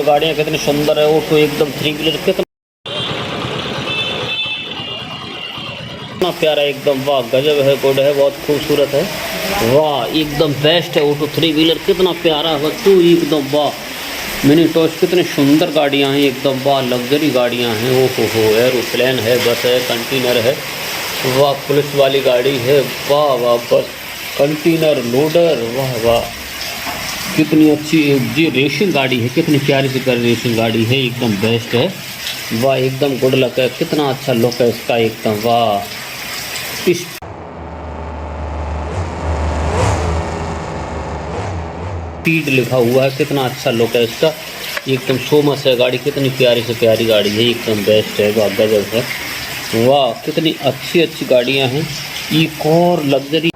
गाड़ियाँ कितनी सुंदर है। ऑटो एकदम थ्री व्हीलर कितना प्यारा एकदम, वाह गजब है, गुड है, बहुत खूबसूरत है, वाह एकदम बेस्ट है। ऑटो थ्री व्हीलर कितना प्यारा बच्चों एकदम, वाह मिनी टॉस कितनी सुंदर गाड़ियाँ हैं एकदम, वाह लग्जरी गाड़ियाँ हैं। ओ हो एरोप्लेन है, बस है, कंटेनर है, वाह पुलिस वाली गाड़ी है, वाह वाह बस कंटेनर लोडर, वाह वाह कितनी अच्छी जी रेसिंग गाड़ी है, कितनी प्यारी सी रेसिंग गाड़ी है एकदम बेस्ट है, वाह एकदम गुड लक है, कितना अच्छा लुक है इसका एकदम, वाह स्पीड लिखा हुआ है, कितना अच्छा लुक है इसका एकदम, सो मच है गाड़ी, कितनी प्यारी से प्यारी गाड़ी है एकदम बेस्ट है, वाह गजब है, वाह कितनी अच्छी अच्छी गाड़ियां हैं। एक और लग्जरी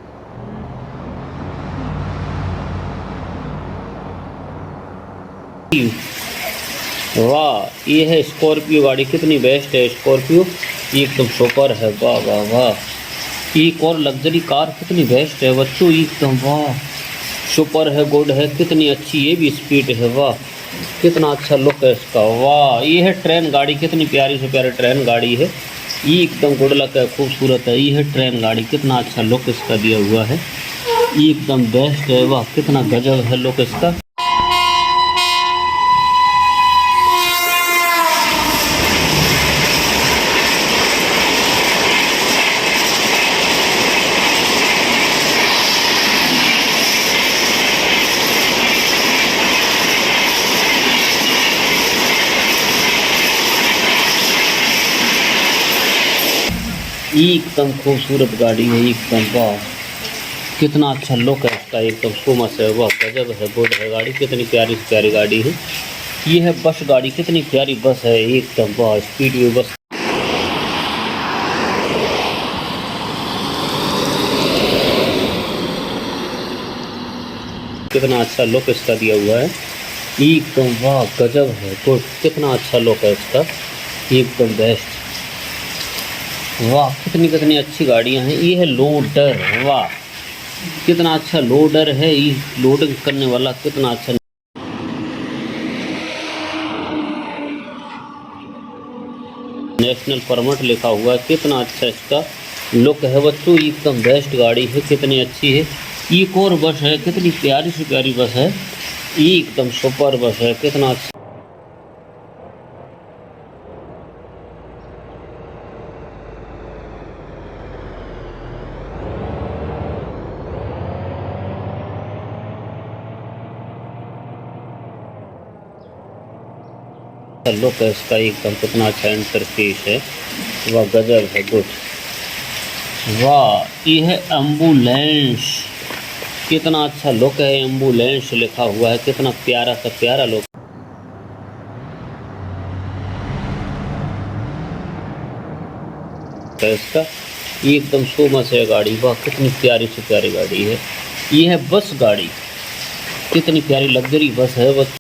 वाह ये है स्कॉर्पियो गाड़ी, कितनी बेस्ट है स्कॉर्पियो एकदम सुपर है, वाह वाह वाह। एक और लग्जरी कार कितनी बेस्ट है बच्चों एकदम, वाह सुपर है, गुड है, कितनी अच्छी ये भी स्पीड है, वाह कितना अच्छा लुक है इसका, वाह ये है ट्रेन गाड़ी, कितनी प्यारी से प्यारी ट्रेन गाड़ी है, ये एकदम गुड लक है, खूबसूरत है, ये है ट्रेन गाड़ी, कितना अच्छा लुक इसका दिया हुआ है, एकदम बेस्ट है, वाह कितना गजब है लुक इसका। एकदम खूबसूरत गाड़ी है एकदम, वाह कितना अच्छा लुक है इसका एकदम, सुमस है, वाह गजब है, गुड है गाड़ी, कितनी प्यारी से प्यारी गाड़ी है। ये है बस गाड़ी, कितनी प्यारी बस है एकदम, वाह स्पीड में बस कितना अच्छा लुक इसका दिया हुआ है एकदम, वाह गजब है, गुड कितना अच्छा लुक है इसका एकदम बेस्ट, वाह कितनी कितनी अच्छी गाड़ियां हैं। ये है लोडर, वाह कितना अच्छा लोडर है, ये लोडिंग करने वाला कितना अच्छा, नेशनल परमिट लिखा हुआ है, कितना अच्छा इसका लुक है बच्चों एकदम बेस्ट गाड़ी है, कितनी अच्छी है। एक और बस है, कितनी प्यारी से प्यारी बस है, ये एकदम सुपर बस है, कितना अच्छा लुक है इसका एकदम, कितना अच्छा इंटरफेस है, वाह गजब है, गुड, वाह ये है एम्बुलेंस, कितना अच्छा लुक है, एम्बुलेंस लिखा हुआ है, कितना प्यारा सा प्यारा लुक है इसका एकदम, सो मच है गाड़ी, वाह कितनी प्यारी से प्यारी गाड़ी है। ये है बस गाड़ी, कितनी प्यारी लग्जरी बस है, बस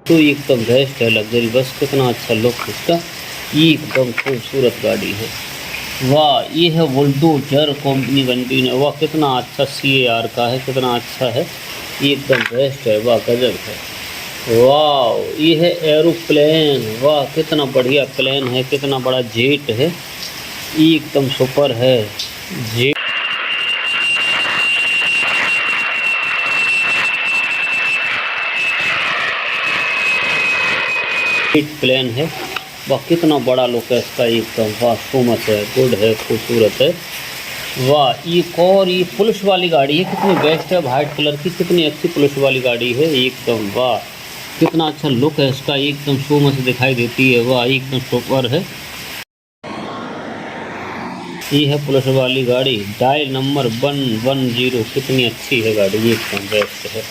तो एकदम बेस्ट है लग्जरी बस, कितना अच्छा लुक इसका, ये एकदम खूबसूरत गाड़ी है, वाह ये है बुलडोजर कंपनी बनती है, वाह कितना अच्छा CAR का है, कितना अच्छा है, ये एकदम बेस्ट है, वाह गजब है, वाह ये है एरोप्लेन, वाह कितना बढ़िया प्लेन है, कितना बड़ा जेट है, ये एकदम सुपर है जेट प्लेन है, वाह कितना बड़ा लुक है इसका एकदम, वाह सो मच है, गुड है, खूबसूरत है, वाह एक और ये पुलिस वाली गाड़ी है, कितनी बेस्ट है, वाइट कलर की, कितनी अच्छी पुलिस वाली गाड़ी है एकदम, वाह कितना अच्छा लुक है इसका एकदम, सो मच दिखाई देती है, वाह एकदम सुपर है। ये है पुलिस वाली गाड़ी, डायल नंबर 110, कितनी अच्छी है गाड़ी एकदम बेस्ट है,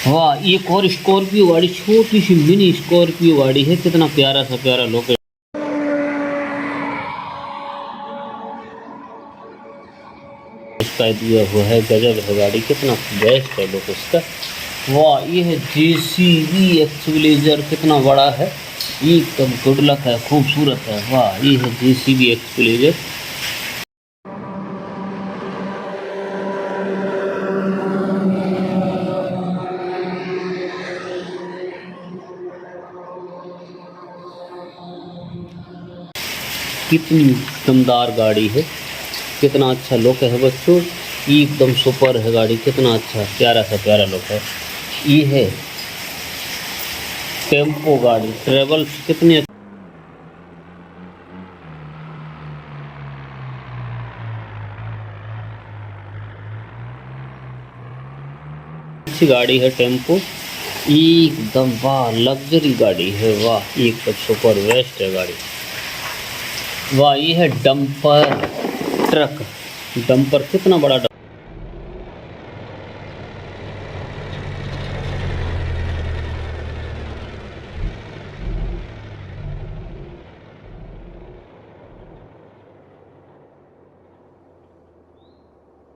वाह एक और स्कॉर्पियो गाड़ी, छोटी सी मिनी स्कॉर्पियो गाड़ी है, कितना प्यारा सा प्यारा लुक है इसका दिया हुआ है, गजब है गाड़ी, कितना बेस्ट है लुक इसका, वाह ये है JCB एक्सप्लेजर, कितना बड़ा है, एकदम गुड लक है, खूबसूरत है। वाह ये है JCB एक्सप्लेजर। कितनी दमदार गाड़ी है, कितना अच्छा लुक है बच्चों, एकदम सुपर है गाड़ी, कितना अच्छा प्यारा सा प्यारा लुक है। ये है टेम्पो गाड़ी, ट्रेवल्स, कितनी अच्छी गाड़ी है टेम्पो, एकदम वाह लग्जरी गाड़ी है, वाह एकदम सुपर बेस्ट है गाड़ी। वाह ये है डंपर ट्रक, डंपर कितना बड़ा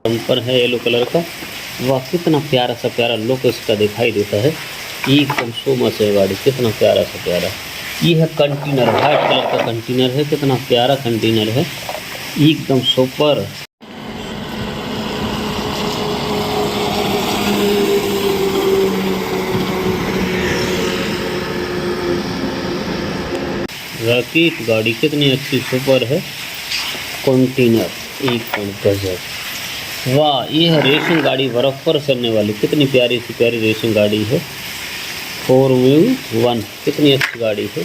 डंपर है येलो कलर का। वाह कितना प्यारा सा प्यारा लुक इसका दिखाई देता है, एकदम सो मच है गाड़ी, कितना प्यारा सा प्यारा। ये है कंटेनर, वाइट कलर का कंटेनर है, कितना प्यारा कंटेनर है, एकदम सुपर। रॉकेट गाड़ी कितनी अच्छी सुपर है, कंटेनर एकदम गजब। वाह ये है रेसिंग गाड़ी, बर्फ पर चलने वाली, कितनी प्यारी सी प्यारी रेसिंग गाड़ी है, 4x1, कितनी अच्छी गाड़ी है।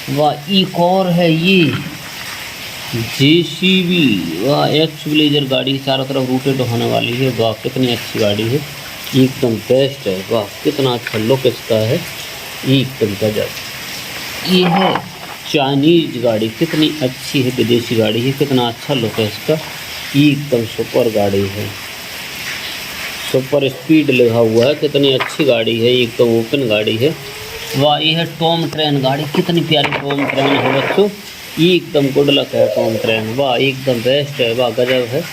वाह एक और है ये JCB, वाह एक्सप्लेजर गाड़ी, चारों तरफ रूटेड होने वाली है, वाह कितनी अच्छी गाड़ी है, एकदम बेस्ट है। वाह कितना अच्छा लुक इसका है, एकदम गजब। ये है चाइनीज गाड़ी, कितनी अच्छी है, विदेशी गाड़ी है, कितना अच्छा लुक है इसका, एकदम सुपर गाड़ी है, सुपर स्पीड लिखा हुआ है, कितनी अच्छी गाड़ी है, एकदम ओपन गाड़ी है। वाह ये है टॉम ट्रेन गाड़ी, कितनी प्यारी टॉम ट्रेन है बच्चों, एकदम गुड लक है टॉम ट्रेन, वाह एकदम बेस्ट है, वाह गजब है,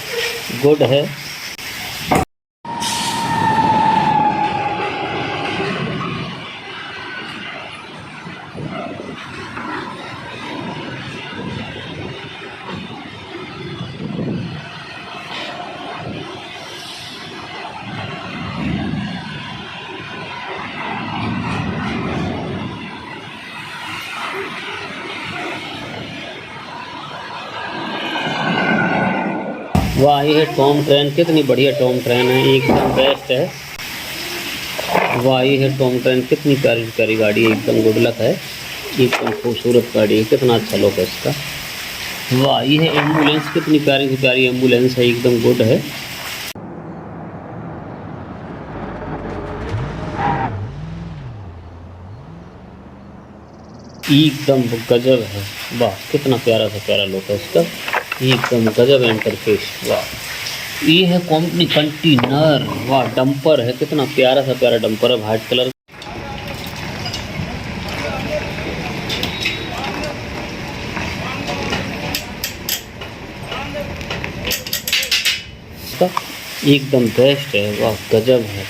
गुड है। वाह ये है टॉम ट्रेन, कितनी बढ़िया टॉम ट्रेन है, एकदम बेस्ट है। वाह ये है टॉम ट्रेन, कितनी प्यारी प्यारी गाड़ी है, एकदम गुड लक है, एकदम खूबसूरत गाड़ी है, कितना अच्छा लुक है इसका। वाह ये है एम्बुलेंस, कितनी प्यारी सी प्यारी एम्बुलेंस है, एकदम गुड है। एकदम गजब है, वाह कितना प्यारा सा प्यारा लुक है इसका, एकदम गजब इंटरफेस। वाह ये है कंपनी कंटेनर, वाह डंपर है, कितना प्यारा सा प्यारा डंपर है, वाइट कलर का, एकदम बेस्ट है, वाह गजब है,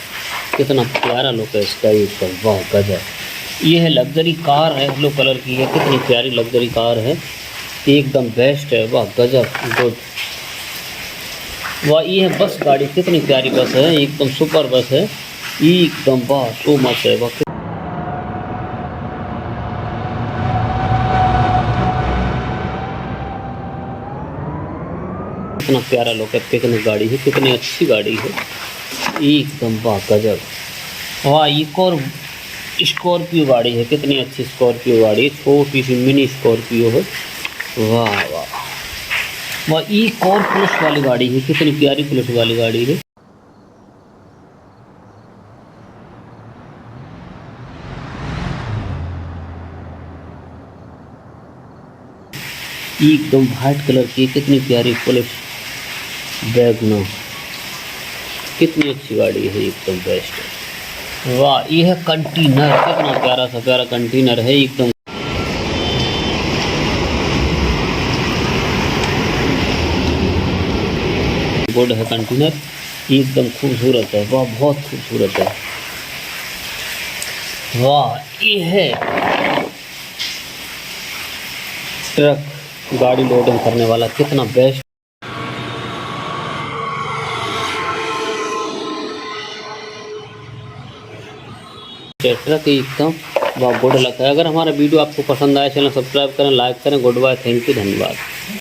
कितना प्यारा लुक है इसका, एकदम वाह गजब। ये है लग्जरी कार है, येलो कलर की है, कितनी प्यारी लग्जरी कार है, एकदम बेस्ट है, वाह गजब गुड। वाह ये है बस गाड़ी, कितनी प्यारी बस है, एकदम सुपर बस है, एकदम वाह सो मच है, वाह कितना प्यारा लुक है, पिकनिक गाड़ी है, कितनी अच्छी गाड़ी है, एकदम वाह गजब। वाह एक और स्कॉर्पियो गाड़ी है, कितनी अच्छी स्कॉर्पियो गाड़ी है, छोटी सी मिनी स्कॉर्पियो है, वाह वाह। वाह एक और पुलिस वाली गाड़ी है, कितनी प्यारी पुलिस वाली गाड़ी है। एकदम वाइट कलर की, कितनी प्यारी पुलिस वैगनर, कितनी अच्छी गाड़ी है, एकदम बेस्ट है। वाह ये है कंटेनर, कितना प्यारा सा प्यारा कंटेनर है, एकदम गुड है कंटेनर, एकदम खूबसूरत है, वाह बहुत खूबसूरत है। वाह ये है ट्रक गाड़ी लोडिंग करने वाला, कितना बेस्ट। ट्रक एकदम बहुत गुड लगता है। अगर हमारा वीडियो आपको पसंद आए, चैनल सब्सक्राइब करें, लाइक करें। गुड बाय, थैंक यू, धन्यवाद।